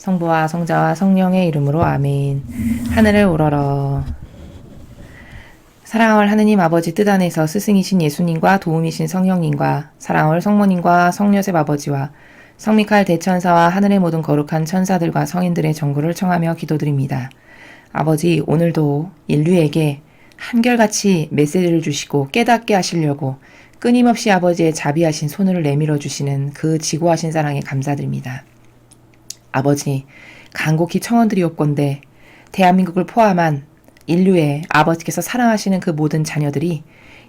성부와 성자와 성령의 이름으로 아멘. 하늘을 우러러. 사랑할 하느님 아버지 뜻 안에서 스승이신 예수님과 도움이신 성령님과 사랑할 성모님과 성요셉 아버지와 성미칼 대천사와 하늘의 모든 거룩한 천사들과 성인들의 정구를 청하며 기도드립니다. 아버지, 오늘도 인류에게 한결같이 메시지를 주시고 깨닫게 하시려고 끊임없이 아버지의 자비하신 손을 내밀어 주시는 그 지고하신 사랑에 감사드립니다. 아버지, 간곡히 청원드리옵건대 대한민국을 포함한 인류의 아버지께서 사랑하시는 그 모든 자녀들이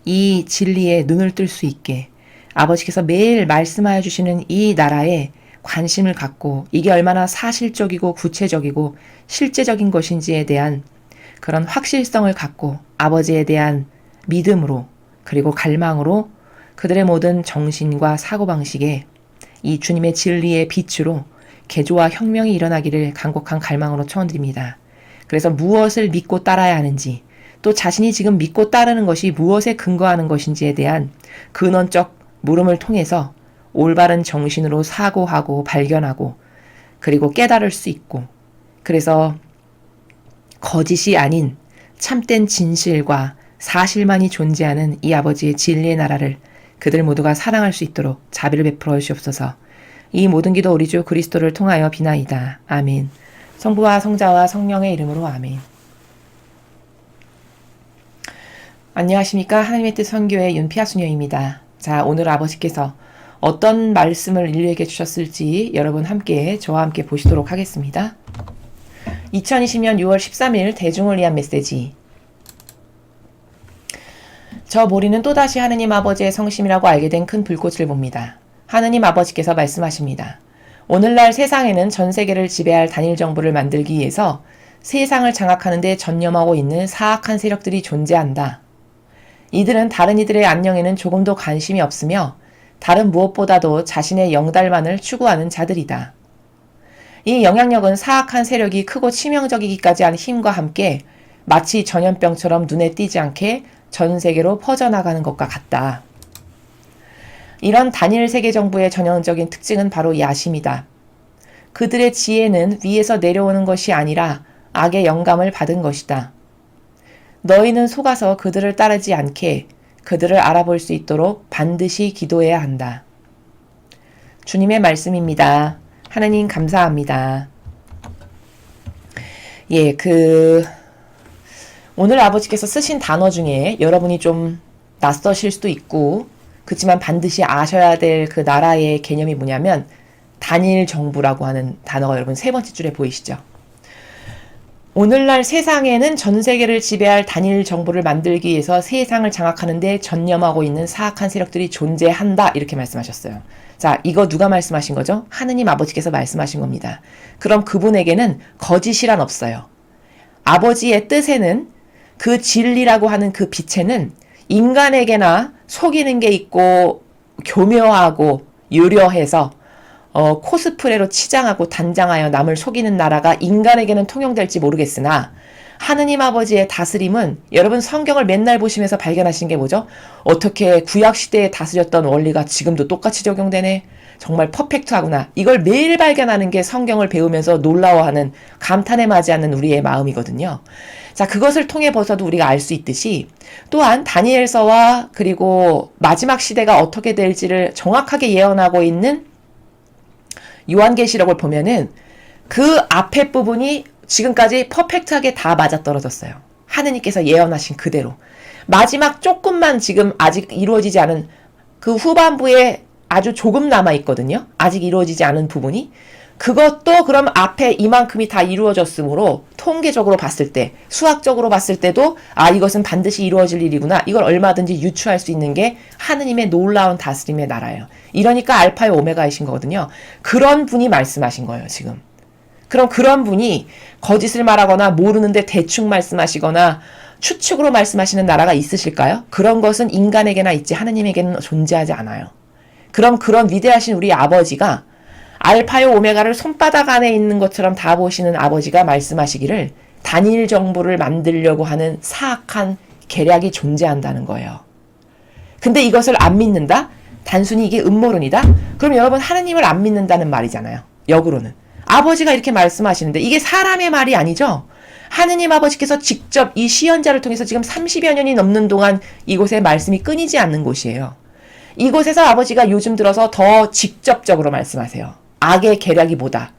이 진리에 눈을 뜰 수 있게 아버지께서 매일 말씀하여 주시는 이 나라에 관심을 갖고 이게 얼마나 사실적이고 구체적이고 실제적인 것인지에 대한 그런 확실성을 갖고 아버지에 대한 믿음으로 그리고 갈망으로 그들의 모든 정신과 사고방식에 이 주님의 진리의 빛으로 개조와 혁명이 일어나기를 간곡한 갈망으로 청원드립니다. 그래서 무엇을 믿고 따라야 하는지, 또 자신이 지금 믿고 따르는 것이 무엇에 근거하는 것인지에 대한 근원적 물음을 통해서 올바른 정신으로 사고하고 발견하고 그리고 깨달을 수 있고, 그래서 거짓이 아닌 참된 진실과 사실만이 존재하는 이 아버지의 진리의 나라를 그들 모두가 사랑할 수 있도록 자비를 베풀어 주옵소서. 이 모든 기도 우리 주 그리스도를 통하여 비나이다. 아멘. 성부와 성자와 성령의 이름으로 아멘. 안녕하십니까. 하나님의 뜻 선교회 윤피아수녀입니다. 자, 오늘 아버지께서 어떤 말씀을 인류에게 주셨을지 여러분 함께 저와 함께 보시도록 하겠습니다. 2020년 6월 13일 대중을 위한 메시지. 저 모리는 또다시 하느님 아버지의 성심이라고 알게 된 큰 불꽃을 봅니다. 하느님 아버지께서 말씀하십니다. 오늘날 세상에는 전 세계를 지배할 단일 정부를 만들기 위해서 세상을 장악하는 데 전념하고 있는 사악한 세력들이 존재한다. 이들은 다른 이들의 안녕에는 조금도 관심이 없으며 다른 무엇보다도 자신의 영달만을 추구하는 자들이다. 이 영향력은 사악한 세력이 크고 치명적이기까지 한 힘과 함께 마치 전염병처럼 눈에 띄지 않게 전 세계로 퍼져나가는 것과 같다. 이런 단일 세계 정부의 전형적인 특징은 바로 야심이다. 그들의 지혜는 위에서 내려오는 것이 아니라 악의 영감을 받은 것이다. 너희는 속아서 그들을 따르지 않게 그들을 알아볼 수 있도록 반드시 기도해야 한다. 주님의 말씀입니다. 하나님 감사합니다. 오늘 아버지께서 쓰신 단어 중에 여러분이 좀 낯서실 수도 있고 그렇지만 반드시 아셔야 될 그 나라의 개념이 뭐냐면 단일 정부라고 하는 단어가 여러분 세 번째 줄에 보이시죠? 오늘날 세상에는 전 세계를 지배할 단일 정부를 만들기 위해서 세상을 장악하는 데 전념하고 있는 사악한 세력들이 존재한다 이렇게 말씀하셨어요. 자, 이거 누가 말씀하신 거죠? 하느님 아버지께서 말씀하신 겁니다. 그럼 그분에게는 거짓이란 없어요. 아버지의 뜻에는 그 진리라고 하는 그 빛에는 인간에게나 속이는 게 있고 교묘하고 유려해서 코스프레로 치장하고 단장하여 남을 속이는 나라가 인간에게는 통용될지 모르겠으나 하느님 아버지의 다스림은 여러분 성경을 맨날 보시면서 발견하신 게 뭐죠? 어떻게 구약시대에 다스렸던 원리가 지금도 똑같이 적용되네? 정말 퍼펙트하구나. 이걸 매일 발견하는 게 성경을 배우면서 놀라워하는 감탄에 맞이하는 우리의 마음이거든요. 자, 그것을 통해 벗어도 우리가 알 수 있듯이 또한 다니엘서와 그리고 마지막 시대가 어떻게 될지를 정확하게 예언하고 있는 요한계시록을 보면은 그 앞에 부분이 지금까지 퍼펙트하게 다 맞아떨어졌어요. 하느님께서 예언하신 그대로. 마지막 조금만 지금 아직 이루어지지 않은 그 후반부에 아주 조금 남아있거든요. 아직 이루어지지 않은 부분이. 그것도 그럼 앞에 이만큼이 다 이루어졌으므로 통계적으로 봤을 때, 수학적으로 봤을 때도 이것은 반드시 이루어질 일이구나. 이걸 얼마든지 유추할 수 있는 게 하느님의 놀라운 다스림의 나라예요. 이러니까 알파요 오메가이신 거거든요. 그런 분이 말씀하신 거예요, 지금. 그럼 그런 분이 거짓을 말하거나 모르는데 대충 말씀하시거나 추측으로 말씀하시는 나라가 있으실까요? 그런 것은 인간에게나 있지 하느님에게는 존재하지 않아요. 그럼 그런 위대하신 우리 아버지가 알파요 오메가를 손바닥 안에 있는 것처럼 다 보시는 아버지가 말씀하시기를 단일 정부를 만들려고 하는 사악한 계략이 존재한다는 거예요. 근데 이것을 안 믿는다? 단순히 이게 음모론이다? 그럼 여러분 하느님을 안 믿는다는 말이잖아요. 역으로는. 아버지가 이렇게 말씀하시는데 이게 사람의 말이 아니죠. 하느님 아버지께서 직접 이 시연자를 통해서 지금 30여 년이 넘는 동안 이곳에 말씀이 끊이지 않는 곳이에요. 이곳에서 아버지가 요즘 들어서 더 직접적으로 말씀하세요. 악의 계략이 뭐다.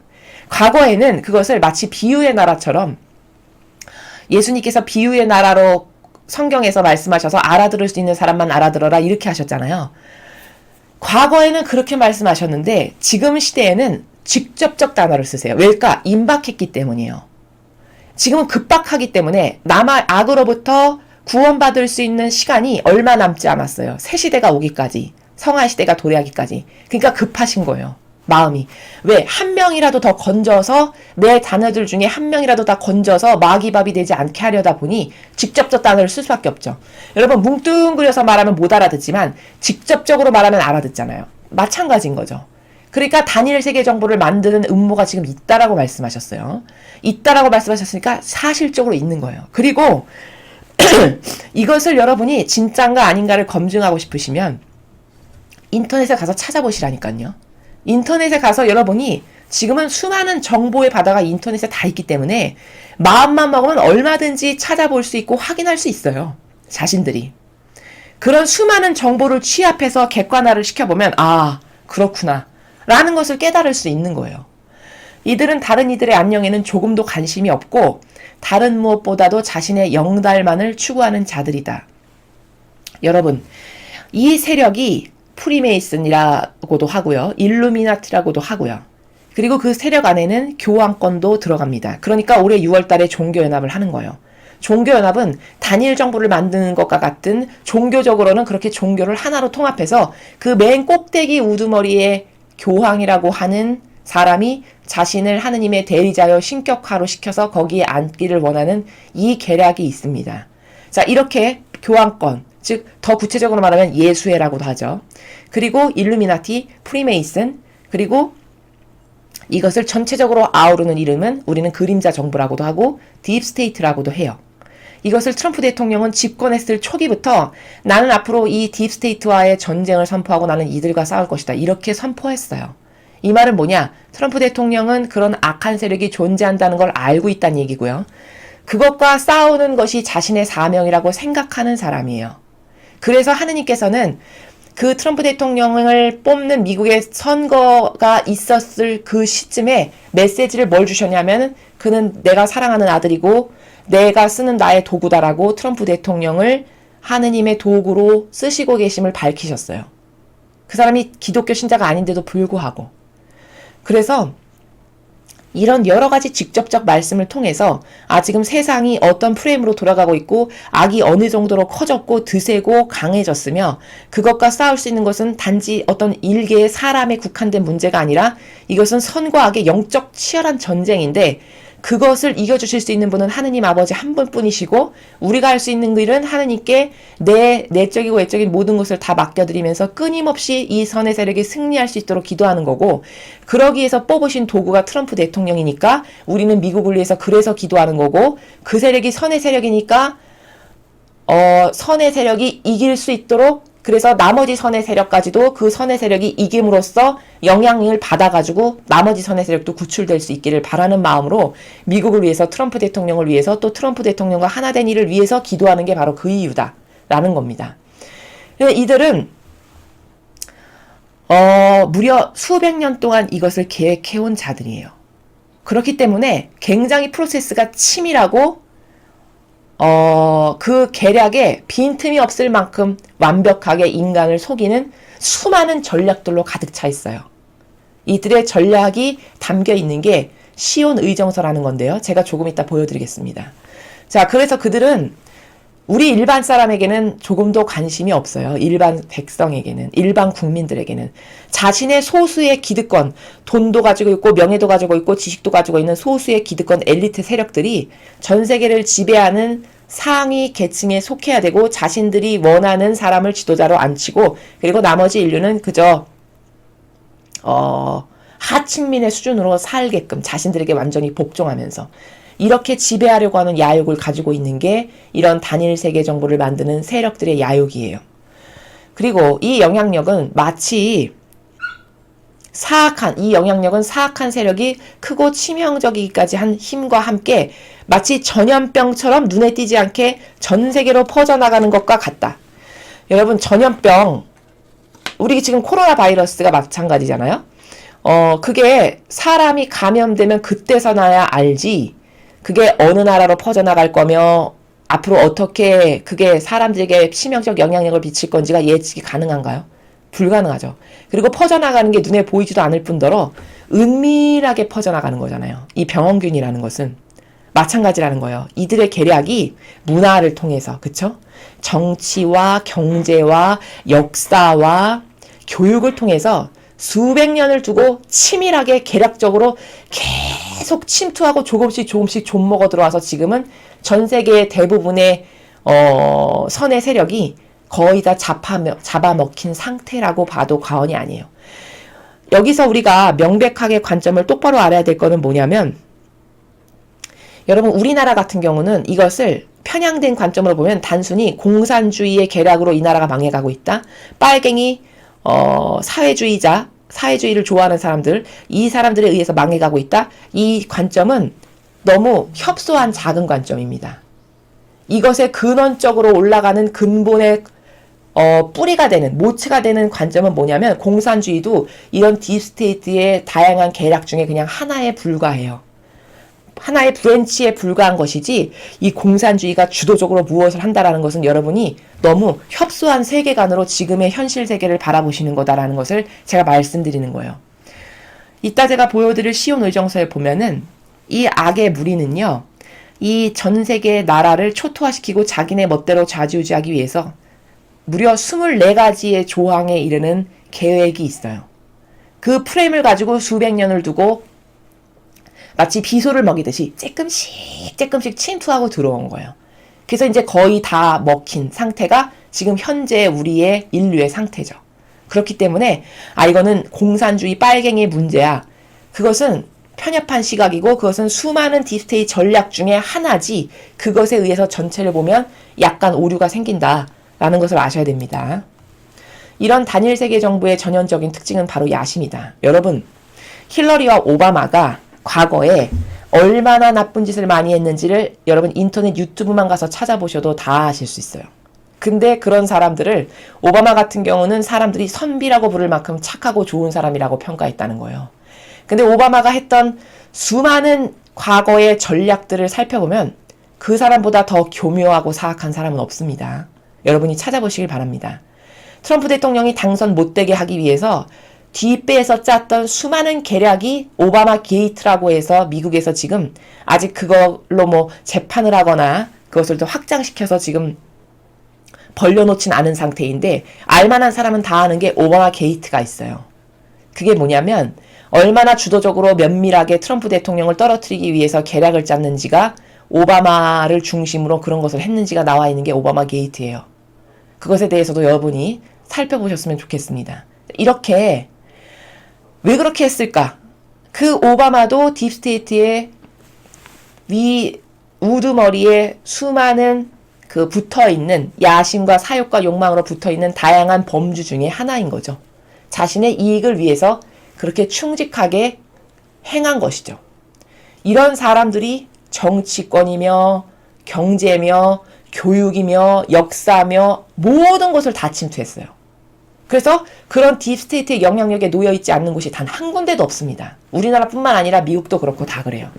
과거에는 그것을 마치 비유의 나라처럼 예수님께서 비유의 나라로 성경에서 말씀하셔서 알아들을 수 있는 사람만 알아들어라 이렇게 하셨잖아요. 과거에는 그렇게 말씀하셨는데 지금 시대에는 직접적 단어를 쓰세요. 왜일까? 임박했기 때문이에요. 지금은 급박하기 때문에 남의 악으로부터 구원받을 수 있는 시간이 얼마 남지 않았어요. 새 시대가 오기까지, 성화 시대가 도래하기까지. 그러니까 급하신 거예요. 마음이. 왜? 한 명이라도 더 건져서 내 자녀들 중에 한 명이라도 다 건져서 마귀밥이 되지 않게 하려다 보니 직접적 단어를 쓸 수밖에 없죠. 여러분 뭉뚱그려서 말하면 못 알아듣지만 직접적으로 말하면 알아듣잖아요. 마찬가지인 거죠. 그러니까 단일 세계 정보를 만드는 음모가 지금 있다라고 말씀하셨어요. 있다라고 말씀하셨으니까 사실적으로 있는 거예요. 그리고 이것을 여러분이 진짜인가 아닌가를 검증하고 싶으시면 인터넷에 가서 찾아보시라니까요. 인터넷에 가서 여러분이 지금은 수많은 정보의 바다가 인터넷에 다 있기 때문에 마음만 먹으면 얼마든지 찾아볼 수 있고 확인할 수 있어요. 자신들이. 그런 수많은 정보를 취합해서 객관화를 시켜보면 아 그렇구나 라는 것을 깨달을 수 있는 거예요. 이들은 다른 이들의 안녕에는 조금도 관심이 없고 다른 무엇보다도 자신의 영달만을 추구하는 자들이다. 여러분 이 세력이 프리메이슨이라고도 하고요. 일루미나티라고도 하고요. 그리고 그 세력 안에는 교황권도 들어갑니다. 그러니까 올해 6월 달에 종교연합을 하는 거예요. 종교연합은 단일 정부를 만드는 것과 같은 종교적으로는 그렇게 종교를 하나로 통합해서 그 맨 꼭대기 우두머리에 교황이라고 하는 사람이 자신을 하느님의 대리자여 신격화로 시켜서 거기에 앉기를 원하는 이 계략이 있습니다. 자, 이렇게 교황권, 즉 더 구체적으로 말하면 예수회라고도 하죠. 그리고 일루미나티, 프리메이슨, 그리고 이것을 전체적으로 아우르는 이름은 우리는 그림자 정부라고도 하고 딥스테이트라고도 해요. 이것을 트럼프 대통령은 집권했을 초기부터 나는 앞으로 이 딥스테이트와의 전쟁을 선포하고 나는 이들과 싸울 것이다. 이렇게 선포했어요. 이 말은 뭐냐? 트럼프 대통령은 그런 악한 세력이 존재한다는 걸 알고 있다는 얘기고요. 그것과 싸우는 것이 자신의 사명이라고 생각하는 사람이에요. 그래서 하느님께서는 그 트럼프 대통령을 뽑는 미국의 선거가 있었을 그 시점에 메시지를 뭘 주셨냐면 그는 내가 사랑하는 아들이고 내가 쓰는 나의 도구다라고 트럼프 대통령을 하느님의 도구로 쓰시고 계심을 밝히셨어요. 그 사람이 기독교 신자가 아닌데도 불구하고. 그래서 이런 여러 가지 직접적 말씀을 통해서 지금 세상이 어떤 프레임으로 돌아가고 있고 악이 어느 정도로 커졌고 드세고 강해졌으며 그것과 싸울 수 있는 것은 단지 어떤 일개의 사람에 국한된 문제가 아니라 이것은 선과 악의 영적 치열한 전쟁인데 그것을 이겨주실 수 있는 분은 하느님 아버지 한 분뿐이시고 우리가 할 수 있는 일은 하느님께 내 내적이고 외적인 모든 것을 다 맡겨드리면서 끊임없이 이 선의 세력이 승리할 수 있도록 기도하는 거고 그러기 위해서 뽑으신 도구가 트럼프 대통령이니까 우리는 미국을 위해서 그래서 기도하는 거고 그 세력이 선의 세력이니까 선의 세력이 이길 수 있도록 그래서 나머지 선의 세력까지도 그 선의 세력이 이김으로써 영향을 받아가지고 나머지 선의 세력도 구출될 수 있기를 바라는 마음으로 미국을 위해서 트럼프 대통령을 위해서 또 트럼프 대통령과 하나 된 일을 위해서 기도하는 게 바로 그 이유다라는 겁니다. 이들은 무려 수백 년 동안 이것을 계획해온 자들이에요. 그렇기 때문에 굉장히 프로세스가 치밀하고 그 계략에 빈틈이 없을 만큼 완벽하게 인간을 속이는 수많은 전략들로 가득 차 있어요. 이들의 전략이 담겨 있는 게 시온 의정서라는 건데요. 제가 조금 이따 보여드리겠습니다. 자, 그래서 그들은 우리 일반 사람에게는 조금도 관심이 없어요. 일반 백성에게는, 일반 국민들에게는. 자신의 소수의 기득권, 돈도 가지고 있고 명예도 가지고 있고 지식도 가지고 있는 소수의 기득권 엘리트 세력들이 전 세계를 지배하는 상위 계층에 속해야 되고 자신들이 원하는 사람을 지도자로 앉히고 그리고 나머지 인류는 그저 하층민의 수준으로 살게끔 자신들에게 완전히 복종하면서 이렇게 지배하려고 하는 야욕을 가지고 있는 게 이런 단일 세계 정부를 만드는 세력들의 야욕이에요. 그리고 이 영향력은 마치 사악한, 이 영향력은 사악한 세력이 크고 치명적이기까지 한 힘과 함께 마치 전염병처럼 눈에 띄지 않게 전 세계로 퍼져나가는 것과 같다. 여러분, 전염병, 우리 지금 코로나 바이러스가 마찬가지잖아요. 그게 사람이 감염되면 그때서나야 알지. 그게 어느 나라로 퍼져나갈 거며 앞으로 어떻게 그게 사람들에게 치명적 영향력을 미칠 건지가 예측이 가능한가요? 불가능하죠. 그리고 퍼져나가는 게 눈에 보이지도 않을 뿐더러 은밀하게 퍼져나가는 거잖아요. 이 병원균이라는 것은 마찬가지라는 거예요. 이들의 계략이 문화를 통해서, 그쵸? 정치와 경제와 역사와 교육을 통해서 수백 년을 두고 치밀하게 계략적으로 계속 침투하고 조금씩 좀먹어 들어와서 지금은 전 세계의 대부분의 선의 세력이 거의 다 잡아먹힌 상태라고 봐도 과언이 아니에요. 여기서 우리가 명백하게 관점을 똑바로 알아야 될 거는 뭐냐면, 여러분, 우리나라 같은 경우는 이것을 편향된 관점으로 보면 단순히 공산주의의 계략으로 이 나라가 망해가고 있다. 빨갱이 사회주의를 좋아하는 사람들, 이 사람들에 의해서 망해가고 있다. 이 관점은 너무 협소한 작은 관점입니다. 이것의 근원적으로 올라가는 근본의 뿌리가 되는, 모체가 되는 관점은 뭐냐면, 공산주의도 이런 딥스테이트의 다양한 계략 중에 그냥 하나에 불과해요. 하나의 브랜치에 불과한 것이지, 이 공산주의가 주도적으로 무엇을 한다라는 것은 여러분이 너무 협소한 세계관으로 지금의 현실 세계를 바라보시는 거다라는 것을 제가 말씀드리는 거예요. 이따 제가 보여드릴 시온 의정서에 보면은 이 악의 무리는요, 이 전 세계 나라를 초토화시키고 자기네 멋대로 좌지우지하기 위해서 무려 24가지의 조항에 이르는 계획이 있어요. 그 프레임을 가지고 수백 년을 두고 마치 비소를 먹이듯이 조금씩 침투하고 들어온 거예요. 그래서 이제 거의 다 먹힌 상태가 지금 현재 우리의 인류의 상태죠. 그렇기 때문에 이거는 공산주의 빨갱이의 문제야. 그것은 편협한 시각이고 그것은 수많은 딥스테이트 전략 중에 하나지, 그것에 의해서 전체를 보면 약간 오류가 생긴다라는 것을 아셔야 됩니다. 이런 단일 세계 정부의 전형적인 특징은 바로 야심이다. 여러분, 힐러리와 오바마가 과거에 얼마나 나쁜 짓을 많이 했는지를 여러분 인터넷 유튜브만 가서 찾아보셔도 다 아실 수 있어요. 근데 그런 사람들을, 오바마 같은 경우는 사람들이 선비라고 부를 만큼 착하고 좋은 사람이라고 평가했다는 거예요. 근데 오바마가 했던 수많은 과거의 전략들을 살펴보면 그 사람보다 더 교묘하고 사악한 사람은 없습니다. 여러분이 찾아보시길 바랍니다. 트럼프 대통령이 당선 못되게 하기 위해서 뒷배에서 짰던 수많은 계략이 오바마 게이트라고 해서 미국에서 지금 아직 그걸로 재판을 하거나 그것을 더 확장시켜서 지금 벌려놓진 않은 상태인데, 알만한 사람은 다 아는 게 오바마 게이트가 있어요. 그게 뭐냐면 얼마나 주도적으로 면밀하게 트럼프 대통령을 떨어뜨리기 위해서 계략을 짰는지가, 오바마를 중심으로 그런 것을 했는지가 나와 있는 게 오바마 게이트예요. 그것에 대해서도 여러분이 살펴보셨으면 좋겠습니다. 이렇게 왜 그렇게 했을까? 그 오바마도 딥스테이트의 우두머리에 수많은 그 붙어있는 야심과 사욕과 욕망으로 붙어있는 다양한 범주 중에 하나인 거죠. 자신의 이익을 위해서 그렇게 충직하게 행한 것이죠. 이런 사람들이 정치권이며 경제며 교육이며 역사며 모든 것을 다 침투했어요. 그래서 그런 딥스테이트의 영향력에 놓여있지 않는 곳이 단 한 군데도 없습니다. 우리나라뿐만 아니라 미국도 그렇고 다 그래요.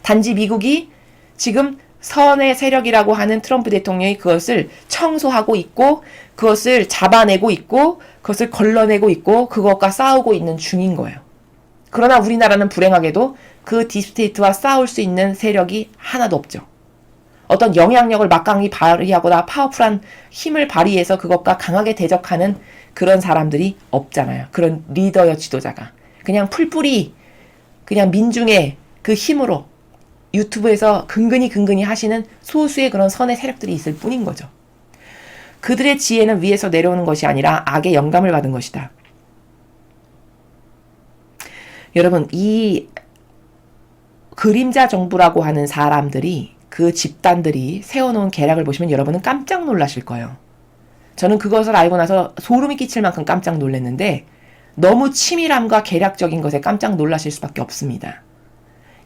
단지 미국이 지금 선의 세력이라고 하는 트럼프 대통령이 그것을 청소하고 있고, 그것을 잡아내고 있고, 그것을 걸러내고 있고, 그것과 싸우고 있는 중인 거예요. 그러나 우리나라는 불행하게도 그 딥스테이트와 싸울 수 있는 세력이 하나도 없죠. 어떤 영향력을 막강히 발휘하거나 파워풀한 힘을 발휘해서 그것과 강하게 대적하는 그런 사람들이 없잖아요. 그런 리더여 지도자가. 그냥 풀뿌리, 그냥 민중의 그 힘으로 유튜브에서 근근히 하시는 소수의 그런 선의 세력들이 있을 뿐인 거죠. 그들의 지혜는 위에서 내려오는 것이 아니라 악의 영감을 받은 것이다. 여러분, 이 그림자 정부라고 하는 사람들이, 그 집단들이 세워놓은 계략을 보시면 여러분은 깜짝 놀라실 거예요. 저는 그것을 알고 나서 소름이 끼칠 만큼 깜짝 놀랐는데, 너무 치밀함과 계략적인 것에 깜짝 놀라실 수밖에 없습니다.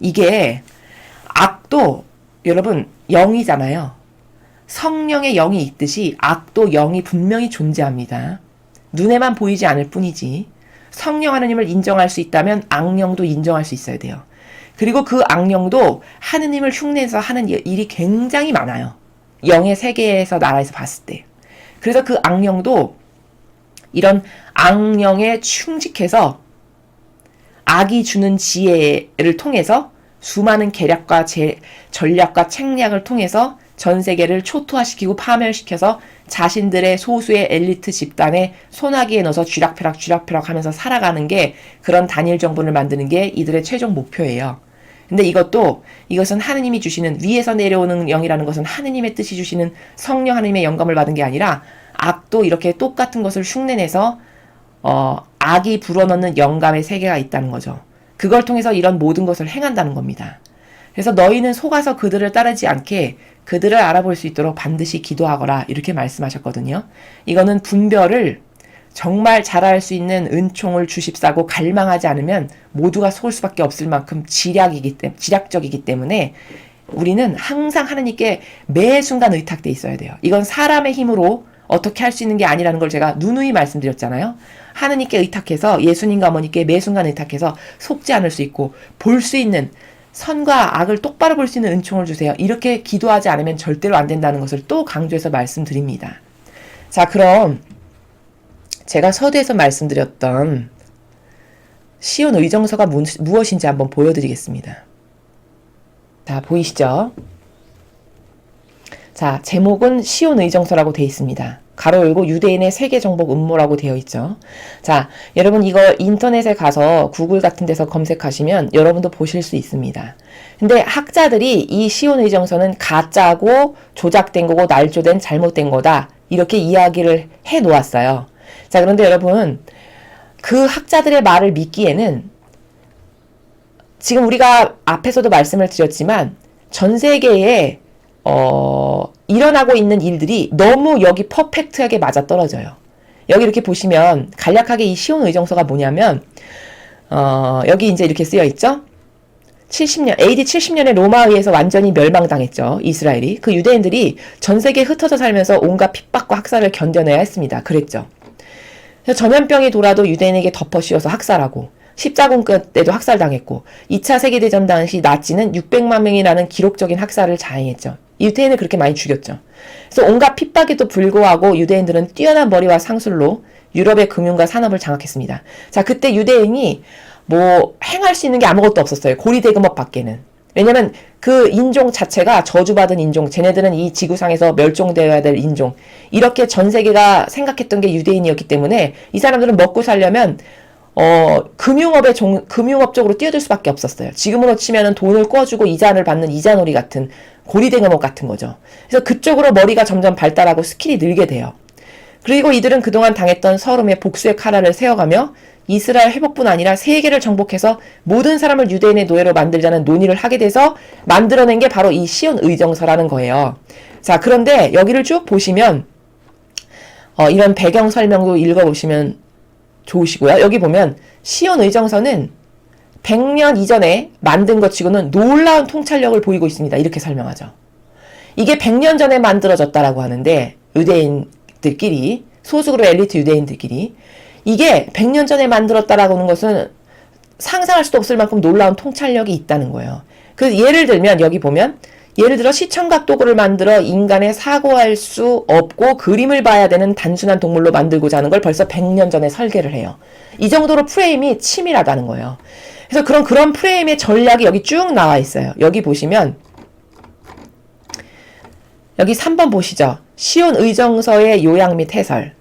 이게 악도 여러분 영이잖아요. 성령의 영이 있듯이 악도 영이 분명히 존재합니다. 눈에만 보이지 않을 뿐이지 성령 하느님을 인정할 수 있다면 악령도 인정할 수 있어야 돼요. 그리고 그 악령도 하느님을 흉내내서 하는 일이 굉장히 많아요. 영의 세계에서 나라에서 봤을 때. 그래서 그 악령도 이런 악령에 충직해서 악이 주는 지혜를 통해서 수많은 계략과 전략과 책략을 통해서 전 세계를 초토화시키고 파멸시켜서 자신들의 소수의 엘리트 집단의 소나기에 넣어서 쥐락펴락 하면서 살아가는 게 그런 단일 정부를 만드는 게 이들의 최종 목표예요. 근데 이것은 하느님이 주시는 위에서 내려오는 영이라는 것은 하느님의 뜻이 주시는 성령 하느님의 영감을 받은 게 아니라 악도 이렇게 똑같은 것을 흉내내서 악이 불어넣는 영감의 세계가 있다는 거죠. 그걸 통해서 이런 모든 것을 행한다는 겁니다. 그래서 너희는 속아서 그들을 따르지 않게 그들을 알아볼 수 있도록 반드시 기도하거라 이렇게 말씀하셨거든요. 이거는 분별을 정말 잘할 수 있는 은총을 주십사고 갈망하지 않으면 모두가 속을 수밖에 없을 만큼 지략적이기 때문에 우리는 항상 하나님께 매 순간 의탁돼 있어야 돼요. 이건 사람의 힘으로 어떻게 할 수 있는 게 아니라는 걸 제가 누누이 말씀드렸잖아요. 하느님께 의탁해서 예수님과 어머니께 매 순간 의탁해서 속지 않을 수 있고 볼 수 있는 선과 악을 똑바로 볼 수 있는 은총을 주세요. 이렇게 기도하지 않으면 절대로 안 된다는 것을 또 강조해서 말씀드립니다. 자, 그럼 제가 서두에서 말씀드렸던 시온 의정서가 무엇인지 한번 보여드리겠습니다. 자, 보이시죠? 자, 제목은 시온 의정서라고 되어 있습니다. 가로 열고 유대인의 세계 정복 음모라고 되어 있죠. 자, 여러분 이거 인터넷에 가서 구글 같은 데서 검색하시면 여러분도 보실 수 있습니다. 근데 학자들이 이 시온 의정서는 가짜고 조작된 거고 날조된 잘못된 거다 이렇게 이야기를 해 놓았어요. 자, 그런데 여러분 그 학자들의 말을 믿기에는 지금 우리가 앞에서도 말씀을 드렸지만 전 세계에 일어나고 있는 일들이 너무 여기 퍼펙트하게 맞아떨어져요. 여기 이렇게 보시면 간략하게 이 시온 의정서가 뭐냐면 여기 이제 이렇게 쓰여 있죠. 70년, AD 70년에 로마에 의해서 완전히 멸망당했죠. 이스라엘이. 그 유대인들이 전 세계에 흩어져 살면서 온갖 핍박과 학살을 견뎌내야 했습니다. 그랬죠. 그래서 전염병이 돌아도 유대인에게 덮어 씌워서 학살하고 십자군 때도 학살당했고 2차 세계대전 당시 나치는 600만 명이라는 기록적인 학살을 자행했죠. 유대인을 그렇게 많이 죽였죠. 그래서 온갖 핍박에도 불구하고 유대인들은 뛰어난 머리와 상술로 유럽의 금융과 산업을 장악했습니다. 자, 그때 유대인이 행할 수 있는 게 아무것도 없었어요. 고리대금업 밖에는. 왜냐면 그 인종 자체가 저주받은 인종, 쟤네들은 이 지구상에서 멸종되어야 될 인종. 이렇게 전 세계가 생각했던 게 유대인이었기 때문에 이 사람들은 먹고 살려면 금융업 쪽으로 뛰어들 수밖에 없었어요. 지금으로 치면은 돈을 꿔주고 이자를 받는 이자놀이 같은 고리대금업 같은 거죠. 그래서 그쪽으로 머리가 점점 발달하고 스킬이 늘게 돼요. 그리고 이들은 그동안 당했던 서름의 복수의 카라를 세워가며 이스라엘 회복뿐 아니라 세계를 정복해서 모든 사람을 유대인의 노예로 만들자는 논의를 하게 돼서 만들어낸 게 바로 이 시온 의정서라는 거예요. 자, 그런데 여기를 쭉 보시면 이런 배경 설명도 읽어보시면 좋으시고요. 여기 보면 시온 의정서는 100년 이전에 만든 것 치고는 놀라운 통찰력을 보이고 있습니다. 이렇게 설명하죠. 이게 100년 전에 만들어졌다라고 하는데 유대인들끼리 소수그룹 엘리트 유대인들끼리 이게 100년 전에 만들었다라고 하는 것은 상상할 수도 없을 만큼 놀라운 통찰력이 있다는 거예요. 그래서 예를 들면 여기 보면 예를 들어 시청각 도구를 만들어 인간의 사고할 수 없고 그림을 봐야 되는 단순한 동물로 만들고자 하는 걸 벌써 100년 전에 설계를 해요. 이 정도로 프레임이 치밀하다는 거예요. 그래서 그런 프레임의 전략이 여기 쭉 나와 있어요. 여기 보시면 여기 3번 보시죠. 시온 의정서의 요약 및 해설.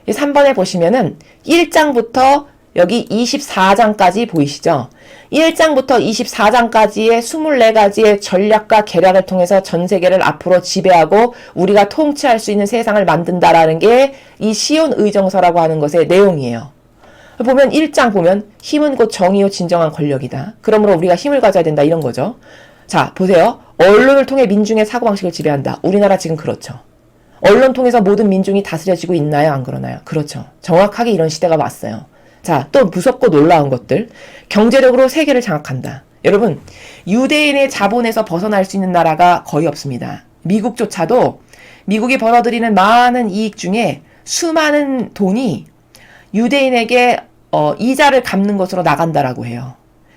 이 3번에 보시면은 1장부터 여기 24장까지 보이시죠? 1장부터 24장까지의 24가지의 전략과 계략을 통해서 전 세계를 앞으로 지배하고 우리가 통치할 수 있는 세상을 만든다라는 게 이 시온 의정서라고 하는 것의 내용이에요. 보면 1장 보면 힘은 곧 정의요 진정한 권력이다. 그러므로 우리가 힘을 가져야 된다 이런 거죠. 자, 보세요. 언론을 통해 민중의 사고방식을 지배한다. 우리나라 지금 그렇죠. 언론 통해서 모든 민중이 다스려지고 있나요? 안 그러나요? 그렇죠. 정확하게 이런 시대가 왔어요. 자, 또 무섭고 놀라운 것들. 경제력으로 세계를 장악한다. 여러분, 유대인의 자본에서 벗어날 수 있는 나라가 거의 없습니다. 미국조차도 미국이 벌어들이는 많은 이익 중에 수많은 돈이 유대인에게 이자를 갚는 것으로 나간다라고 해요.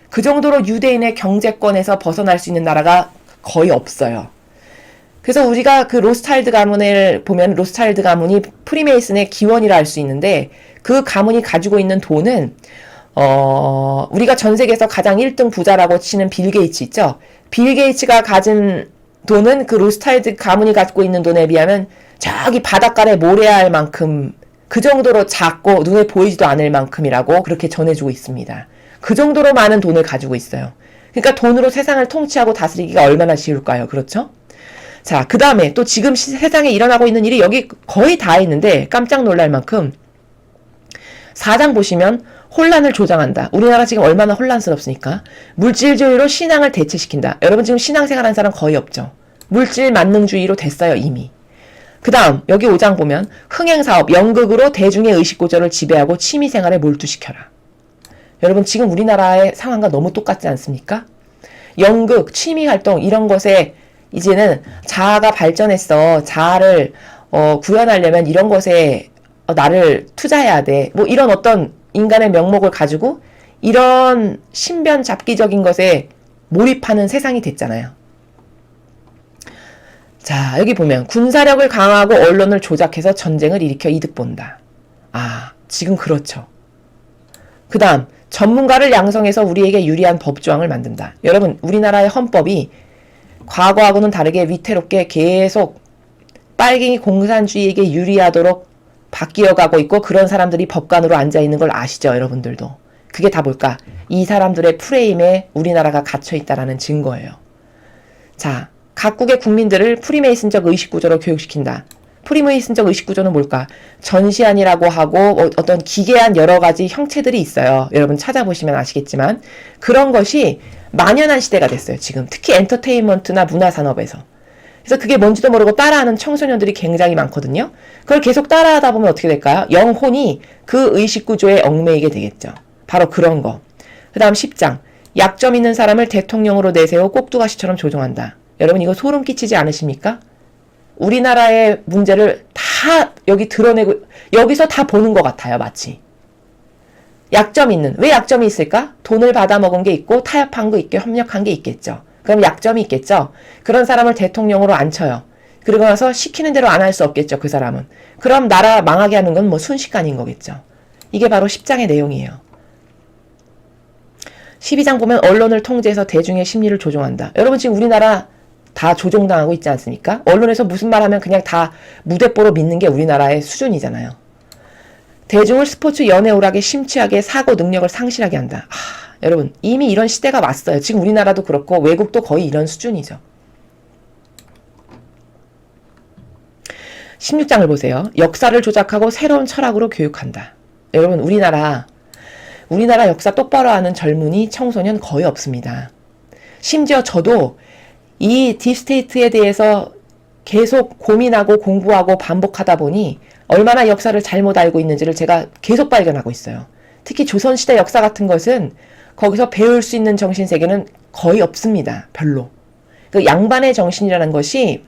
그 정도로 유대인의 경제권에서 벗어날 수 있는 나라가 거의 없어요. 그래서 우리가 그 로스차일드 가문을 보면 로스차일드 가문이 프리메이슨의 기원이라 할 수 있는데 그 가문이 가지고 있는 돈은 우리가 전 세계에서 가장 1등 부자라고 치는 빌 게이츠 있죠? 빌 게이츠가 가진 돈은 그 로스차일드 가문이 갖고 있는 돈에 비하면 저기 바닷가에 모래알 만큼 그 정도로 작고 눈에 보이지도 않을 만큼이라고 그렇게 전해주고 있습니다. 그 정도로 많은 돈을 가지고 있어요. 그러니까 돈으로 세상을 통치하고 다스리기가 얼마나 쉬울까요? 그렇죠? 자, 그 다음에 또 지금 세상에 일어나고 있는 일이 여기 거의 다 있는데 깜짝 놀랄 만큼 4장 보시면 혼란을 조장한다. 우리나라 지금 얼마나 혼란스럽습니까? 물질주의로 신앙을 대체시킨다. 여러분 지금 신앙생활하는 사람 거의 없죠. 물질 만능주의로 됐어요 이미. 그 다음 여기 5장 보면 흥행사업, 연극으로 대중의 의식고조를 지배하고 취미생활에 몰두시켜라. 여러분 지금 우리나라의 상황과 너무 똑같지 않습니까? 연극, 취미활동 이런 것에 이제는 자아가 발전했어. 자아를 구현하려면 이런 것에 나를 투자해야 돼. 뭐 이런 어떤 인간의 명목을 가지고 이런 신변 잡기적인 것에 몰입하는 세상이 됐잖아요. 자, 여기 보면 군사력을 강화하고 언론을 조작해서 전쟁을 일으켜 이득 본다. 아, 지금 그렇죠. 그 다음 전문가를 양성해서 우리에게 유리한 법조항을 만든다. 여러분 우리나라의 헌법이 과거하고는 다르게 위태롭게 계속 빨갱이 공산주의에게 유리하도록 바뀌어가고 있고 그런 사람들이 법관으로 앉아있는 걸 아시죠? 여러분들도. 그게 다 뭘까? 이 사람들의 프레임에 우리나라가 갇혀있다라는 증거예요. 자, 각국의 국민들을 프리메이슨적 의식구조로 교육시킨다. 프리메이슨적 의식구조는 뭘까? 전시안이라고 하고 어떤 기괴한 여러 가지 형체들이 있어요. 여러분 찾아보시면 아시겠지만 그런 것이 만연한 시대가 됐어요. 지금 특히 엔터테인먼트나 문화산업에서. 그래서 그게 뭔지도 모르고 따라하는 청소년들이 굉장히 많거든요. 그걸 계속 따라하다 보면 어떻게 될까요? 영혼이 그 의식구조에 얽매이게 되겠죠. 바로 그런 거. 그 다음 10장. 약점 있는 사람을 대통령으로 내세워 꼭두가시처럼 조종한다. 여러분 이거 소름 끼치지 않으십니까? 우리나라의 문제를 다 여기 드러내고 여기서 다 보는 것 같아요. 마치. 약점 있는. 왜 약점이 있을까? 돈을 받아먹은 게 있고 타협한 거 있고 협력한 게 있겠죠. 그럼 약점이 있겠죠. 그런 사람을 대통령으로 앉혀요. 그리고 나서 시키는 대로 안 할 수 없겠죠. 그 사람은. 그럼 나라 망하게 하는 건 뭐 순식간인 거겠죠. 이게 바로 10장의 내용이에요. 12장 보면 언론을 통제해서 대중의 심리를 조종한다. 여러분 지금 우리나라 다 조종당하고 있지 않습니까? 언론에서 무슨 말 하면 그냥 다 무대뽀로 믿는 게 우리나라의 수준이잖아요. 대중을 스포츠 연애 오락에 심취하게 사고 능력을 상실하게 한다. 여러분 이미 이런 시대가 왔어요. 지금 우리나라도 그렇고 외국도 거의 이런 수준이죠. 16장을 보세요. 역사를 조작하고 새로운 철학으로 교육한다. 여러분 우리나라 역사 똑바로 아는 젊은이 청소년 거의 없습니다. 심지어 저도 이 딥스테이트에 대해서 계속 고민하고 공부하고 반복하다 보니 얼마나 역사를 잘못 알고 있는지를 제가 계속 발견하고 있어요. 특히 조선시대 역사 같은 것은 거기서 배울 수 있는 정신세계는 거의 없습니다. 별로. 그 양반의 정신이라는 것이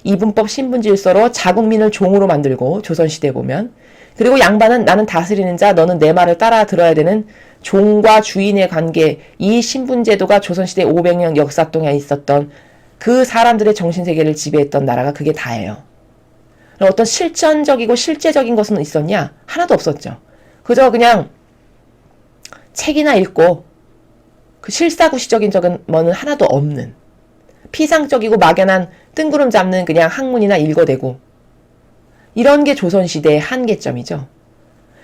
이분법 신분질서로 자국민을 종으로 만들고 조선시대에 보면 그리고 양반은 나는 다스리는 자 너는 내 말을 따라 들어야 되는 종과 주인의 관계 이 신분제도가 조선시대 500년 역사 동안에 있었던 그 사람들의 정신세계를 지배했던 나라가 그게 다예요. 어떤 실전적이고 실제적인 것은 있었냐? 하나도 없었죠. 그저 그냥 책이나 읽고 그 실사구시적인 적은 뭐는 하나도 없는 피상적이고 막연한 뜬구름 잡는 그냥 학문이나 읽어대고 이런 게 조선시대의 한계점이죠.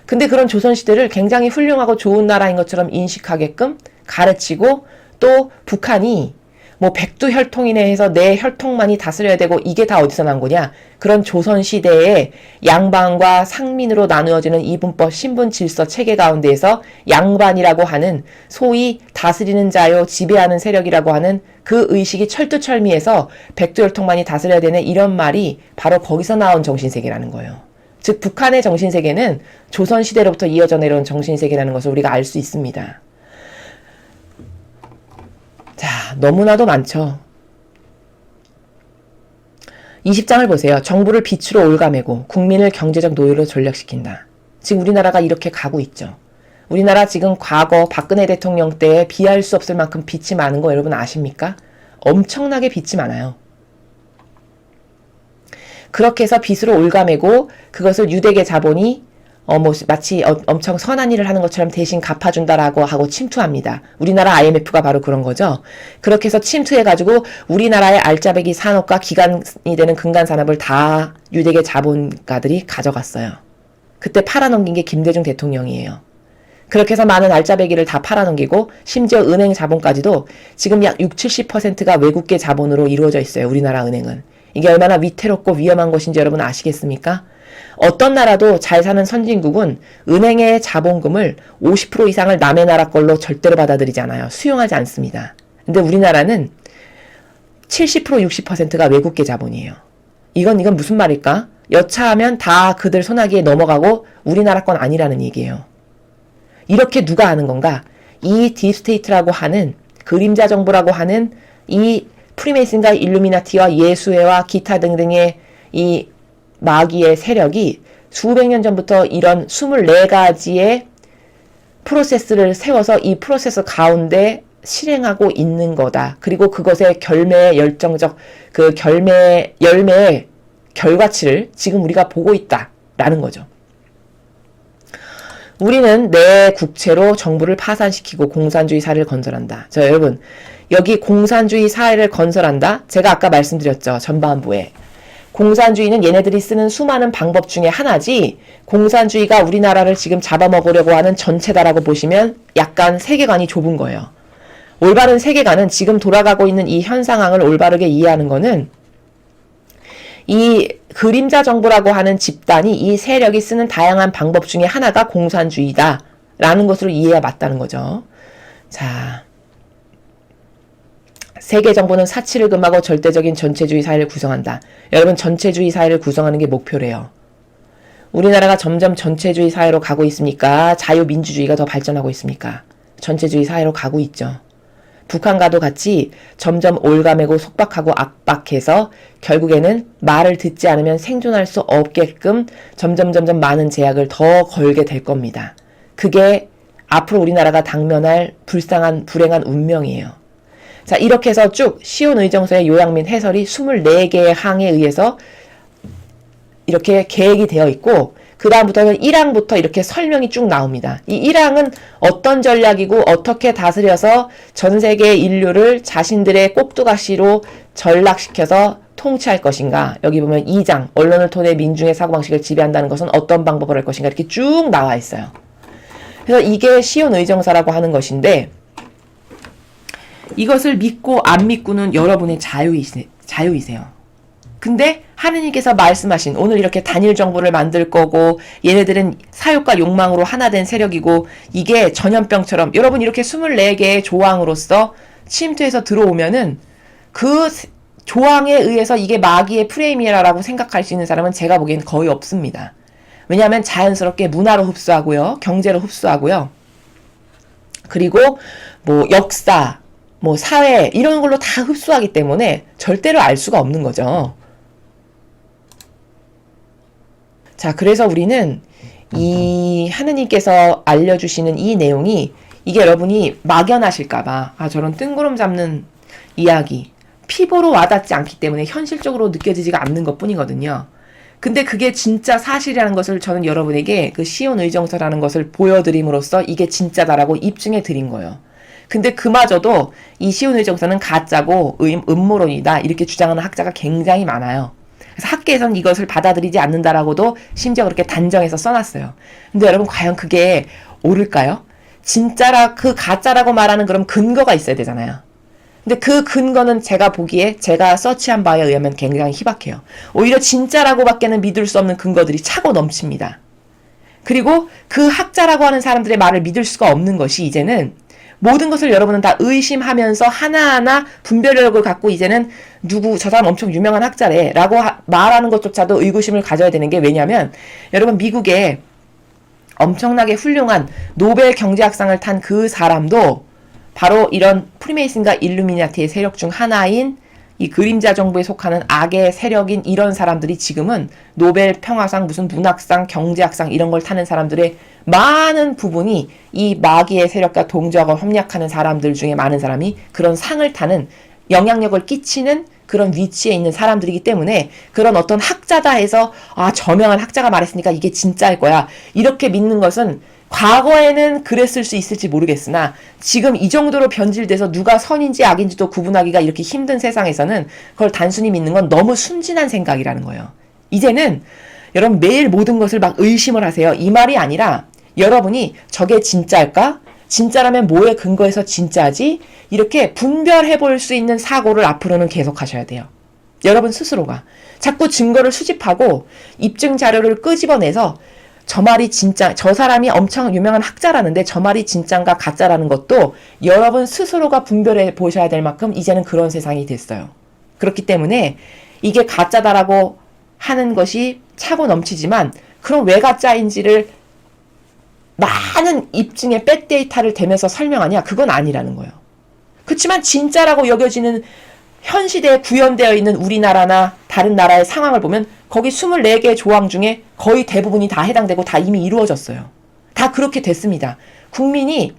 근데 그런 조선시대를 굉장히 훌륭하고 좋은 나라인 것처럼 인식하게끔 가르치고 또 북한이 뭐 백두혈통이네 해서 내 혈통만이 다스려야 되고 이게 다 어디서 난 거냐? 그런 조선시대의 양반과 상민으로 나누어지는 이분법 신분질서 체계 가운데에서 양반이라고 하는 소위 다스리는 자요 지배하는 세력이라고 하는 그 의식이 철두철미해서 백두혈통만이 다스려야 되네 이런 말이 바로 거기서 나온 정신세계라는 거예요. 즉 북한의 정신세계는 조선시대로부터 이어져 내려온 정신세계라는 것을 우리가 알 수 있습니다. 자, 너무나도 많죠. 20장을 보세요. 정부를 빛으로 올가매고 국민을 경제적 노예로 전락시킨다. 지금 우리나라가 이렇게 가고 있죠. 우리나라 지금 과거 박근혜 대통령 때 비할 수 없을 만큼 빚이 많은 거 여러분 아십니까? 엄청나게 빚이 많아요. 그렇게 해서 빚으로 올가매고 그것을 유대계 자본이 마치 엄청 선한 일을 하는 것처럼 대신 갚아준다라고 하고 침투합니다. 우리나라 IMF가 바로 그런 거죠. 그렇게 해서 침투해가지고 우리나라의 알짜배기 산업과 기간이 되는 근간산업을 다 유대계 자본가들이 가져갔어요. 그때 팔아넘긴 게 김대중 대통령이에요. 그렇게 해서 많은 알짜배기를 다 팔아넘기고 심지어 은행 자본까지도 지금 약 60-70%가 외국계 자본으로 이루어져 있어요. 우리나라 은행은. 이게 얼마나 위태롭고 위험한 것인지 여러분 아시겠습니까? 어떤 나라도 잘 사는 선진국은 은행의 자본금을 50% 이상을 남의 나라 걸로 절대로 받아들이지 않아요. 수용하지 않습니다. 근데 우리나라는 70% 60%가 외국계 자본이에요. 이건 무슨 말일까? 여차하면 다 그들 손아귀에 넘어가고 우리나라 건 아니라는 얘기예요. 이렇게 누가 하는 건가? 이 딥스테이트라고 하는 그림자 정부라고 하는 이 프리메이슨과 일루미나티와 예수회와 기타 등등의 이 마귀의 세력이 수백 년 전부터 이런 24가지의 프로세스를 세워서 이 프로세스 가운데 실행하고 있는 거다. 그리고 그것의 열매의 결과치를 지금 우리가 보고 있다라는 거죠. 우리는 내 국채로 정부를 파산시키고 공산주의 사회를 건설한다. 자, 여러분, 여기 공산주의 사회를 건설한다? 제가 아까 말씀드렸죠. 전반부에. 공산주의는 얘네들이 쓰는 수많은 방법 중에 하나지, 공산주의가 우리나라를 지금 잡아먹으려고 하는 전체다라고 보시면 약간 세계관이 좁은 거예요. 올바른 세계관은 지금 돌아가고 있는 이 현 상황을 올바르게 이해하는 거는 이 그림자 정부라고 하는 집단이 이 세력이 쓰는 다양한 방법 중에 하나가 공산주의다라는 것으로 이해가 맞다는 거죠. 자, 세계 정부는 사치를 금하고 절대적인 전체주의 사회를 구성한다. 여러분, 전체주의 사회를 구성하는 게 목표래요. 우리나라가 점점 전체주의 사회로 가고 있습니까? 자유민주주의가 더 발전하고 있습니까? 전체주의 사회로 가고 있죠. 북한과도 같이 점점 올가매고 속박하고 압박해서 결국에는 말을 듣지 않으면 생존할 수 없게끔 점점 많은 제약을 더 걸게 될 겁니다. 그게 앞으로 우리나라가 당면할 불행한 운명이에요. 자, 이렇게 해서 쭉 시온의정서의 요약 및 해설이 24개의 항에 의해서 이렇게 계획이 되어 있고, 그 다음부터는 1항부터 이렇게 설명이 쭉 나옵니다. 이 1항은 어떤 전략이고 어떻게 다스려서 전 세계 인류를 자신들의 꼭두가시로 전락시켜서 통치할 것인가. 여기 보면 2장, 언론을 통해 민중의 사고방식을 지배한다는 것은 어떤 방법을 할 것인가, 이렇게 쭉 나와 있어요. 그래서 이게 시온의정서라고 하는 것인데, 이것을 믿고 안 믿고는 여러분의 자유이세요. 근데 하느님께서 말씀하신, 오늘 이렇게 단일 정부를 만들 거고 얘네들은 사욕과 욕망으로 하나 된 세력이고, 이게 전염병처럼 여러분 이렇게 24개의 조항으로서 침투해서 들어오면은 그 조항에 의해서 이게 마귀의 프레임이라고 생각할 수 있는 사람은 제가 보기엔 거의 없습니다. 왜냐하면 자연스럽게 문화로 흡수하고요, 경제로 흡수하고요, 그리고 뭐 역사, 뭐 사회 이런 걸로 다 흡수하기 때문에 절대로 알 수가 없는 거죠. 자, 그래서 우리는 이 하느님께서 알려주시는 이 내용이, 이게 여러분이 막연하실까봐, 저런 뜬구름 잡는 이야기, 피부로 와닿지 않기 때문에 현실적으로 느껴지지가 않는 것 뿐이거든요. 근데 그게 진짜 사실이라는 것을 저는 여러분에게 그 시온의정서라는 것을 보여드림으로써 이게 진짜다라고 입증해 드린 거예요. 근데 그마저도 이 시온의정서는 가짜고 음모론이다 이렇게 주장하는 학자가 굉장히 많아요. 그래서 학계에서는 이것을 받아들이지 않는다라고도 심지어 그렇게 단정해서 써놨어요. 근데 여러분, 과연 그게 옳을까요? 진짜라, 그 가짜라고 말하는 그런 근거가 있어야 되잖아요. 근데 그 근거는 제가 보기에, 제가 서치한 바에 의하면 굉장히 희박해요. 오히려 진짜라고밖에는 믿을 수 없는 근거들이 차고 넘칩니다. 그리고 그 학자라고 하는 사람들의 말을 믿을 수가 없는 것이, 이제는 모든 것을 여러분은 다 의심하면서 하나하나 분별력을 갖고 이제는 저 사람 엄청 유명한 학자래 라고 말하는 것조차도 의구심을 가져야 되는 게 왜냐면 여러분 미국에 엄청나게 훌륭한 노벨 경제학상을 탄 그 사람도 바로 이런 프리메이슨과 일루미나티의 세력 중 하나인 이 그림자 정부에 속하는 악의 세력인 이런 사람들이 지금은 노벨 평화상 무슨 문학상 경제학상 이런 걸 타는 사람들의 많은 부분이 이 마귀의 세력과 동조하고 협력하는 사람들 중에 많은 사람이 그런 상을 타는 영향력을 끼치는 그런 위치에 있는 사람들이기 때문에 그런 어떤 학자다 해서 저명한 학자가 말했으니까 이게 진짜일 거야 이렇게 믿는 것은 과거에는 그랬을 수 있을지 모르겠으나 지금 이 정도로 변질돼서 누가 선인지 악인지도 구분하기가 이렇게 힘든 세상에서는 그걸 단순히 믿는 건 너무 순진한 생각이라는 거예요. 이제는 여러분 매일 모든 것을 막 의심을 하세요. 이 말이 아니라 여러분이 저게 진짜일까? 진짜라면 뭐에 근거해서 진짜지? 이렇게 분별해 볼 수 있는 사고를 앞으로는 계속 하셔야 돼요. 여러분 스스로가 자꾸 증거를 수집하고 입증 자료를 끄집어내서 저 말이 진짜, 저 사람이 엄청 유명한 학자라는데 저 말이 진짜인가 가짜라는 것도 여러분 스스로가 분별해 보셔야 될 만큼 이제는 그런 세상이 됐어요. 그렇기 때문에 이게 가짜다라고 하는 것이 차고 넘치지만 그럼 왜 가짜인지를 많은 입증의 백데이터를 대면서 설명하냐? 그건 아니라는 거예요. 그렇지만 진짜라고 여겨지는 현 시대에 구현되어 있는 우리나라나 다른 나라의 상황을 보면 거기 24개의 조항 중에 거의 대부분이 다 해당되고 다 이미 이루어졌어요. 다 그렇게 됐습니다. 국민이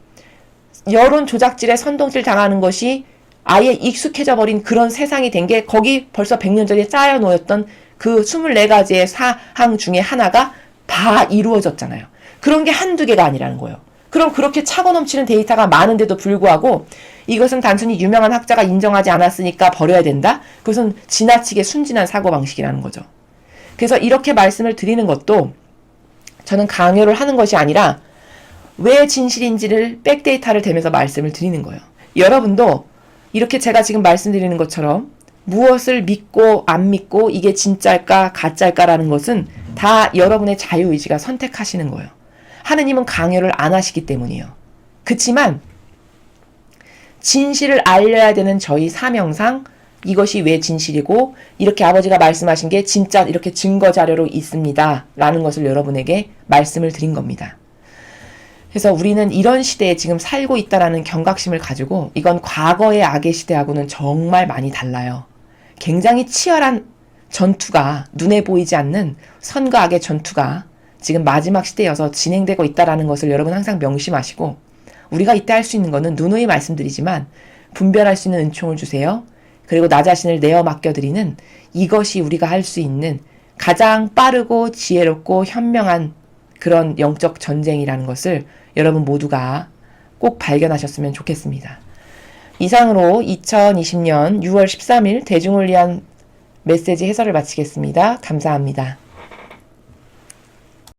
여론 조작질에 선동질 당하는 것이 아예 익숙해져 버린 그런 세상이 된 게 거기 벌써 100년 전에 쌓여놓였던 그 24가지의 사항 중에 하나가 다 이루어졌잖아요. 그런 게 한두 개가 아니라는 거예요. 그럼 그렇게 차고 넘치는 데이터가 많은데도 불구하고 이것은 단순히 유명한 학자가 인정하지 않았으니까 버려야 된다? 그것은 지나치게 순진한 사고방식이라는 거죠. 그래서 이렇게 말씀을 드리는 것도 저는 강요를 하는 것이 아니라 왜 진실인지를 백데이터를 대면서 말씀을 드리는 거예요. 여러분도 이렇게 제가 지금 말씀드리는 것처럼 무엇을 믿고 안 믿고 이게 진짜일까 가짜일까라는 것은 다 여러분의 자유의지가 선택하시는 거예요. 하느님은 강요를 안 하시기 때문이에요. 그치만 진실을 알려야 되는 저희 사명상 이것이 왜 진실이고 이렇게 아버지가 말씀하신 게 진짜 이렇게 증거 자료로 있습니다. 라는 것을 여러분에게 말씀을 드린 겁니다. 그래서 우리는 이런 시대에 지금 살고 있다라는 경각심을 가지고 이건 과거의 악의 시대하고는 정말 많이 달라요. 굉장히 치열한 전투가 눈에 보이지 않는 선과 악의 전투가 지금 마지막 시대여서 진행되고 있다라는 것을 여러분 항상 명심하시고 우리가 이때 할 수 있는 거는 누누이 말씀드리지만 분별할 수 있는 은총을 주세요. 그리고 나 자신을 내어 맡겨드리는 이것이 우리가 할 수 있는 가장 빠르고 지혜롭고 현명한 그런 영적 전쟁이라는 것을 여러분 모두가 꼭 발견하셨으면 좋겠습니다. 이상으로 2020년 6월 13일 대중을 위한 메시지 해설을 마치겠습니다. 감사합니다.